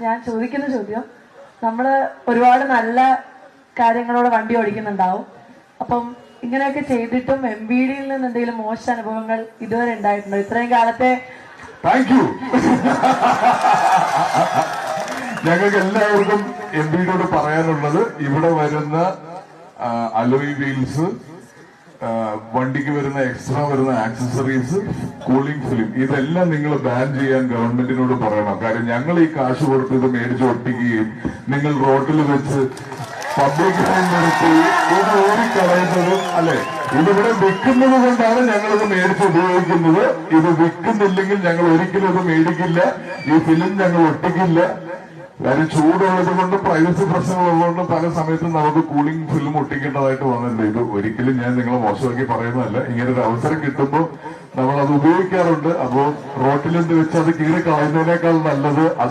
ഞാൻ ചോദിക്കുന്ന ചോദ്യം, നമ്മള് ഒരുപാട് നല്ല കാര്യങ്ങളോട് വണ്ടി ഓടിക്കുന്നുണ്ടാവും. അപ്പം ഇങ്ങനെയൊക്കെ ചെയ്തിട്ടും MVD യിൽ നിന്ന് എന്തെങ്കിലും മോശം അനുഭവങ്ങൾ ഇതുവരെ ഉണ്ടായിട്ടുണ്ടോ ഇത്രയും കാലത്തെ? Thank you. ഞങ്ങൾക്ക് എല്ലാവർക്കും MVD പറയാനുള്ളത്, ഇവിടെ വരുന്ന അലോയ് വീൽസ്, വണ്ടിക്ക് വരുന്ന എക്സ്ട്രാ വരുന്ന ആക്സസറീസ്, കൂളിംഗ് ഫിലിം, ഇതെല്ലാം നിങ്ങൾ ബാൻ ചെയ്യാൻ ഗവൺമെന്റിനോട് പറയണം. കാര്യം ഞങ്ങൾ ഈ കാശ് കൊടുത്ത് ഇത് മേടിച്ച് ഒട്ടിക്കുകയും നിങ്ങൾ റോഡിൽ വെച്ച് പബ്ലിക് നിർത്തി ഇത് ഓടിക്കളയുന്നതും അല്ലെ, ഇതിവിടെ വിൽക്കുന്നത് കൊണ്ടാണ് ഞങ്ങളിത് മേടിച്ച് ഉപയോഗിക്കുന്നത്. ഇത് വിൽക്കുന്നില്ലെങ്കിൽ ഞങ്ങൾ ഒരിക്കലും ഇത് മേടിക്കില്ല, ഈ ഫിലിം ഞങ്ങൾ ഒട്ടിക്കില്ല. കാര്യം ചൂടുള്ളത് കൊണ്ട് പ്രൈവസി പ്രശ്നങ്ങളുള്ളതുകൊണ്ട് പല സമയത്തും നമുക്ക് കൂളിംഗ് ഫിലിം ഒട്ടിക്കേണ്ടതായിട്ട് വന്നിട്ടുണ്ട്. ഇത് ഒരിക്കലും ഞാൻ നിങ്ങളെ മോശമാക്കി പറയുന്നതല്ല. ഇങ്ങനെ ഒരു അവസരം കിട്ടുമ്പോൾ നമ്മൾ അത് ഉപയോഗിക്കാറുണ്ട്. അപ്പോൾ റോട്ടിലെന്ത് വെച്ച് അത് കീറി കളയുന്നതിനേക്കാൾ നല്ലത് അത്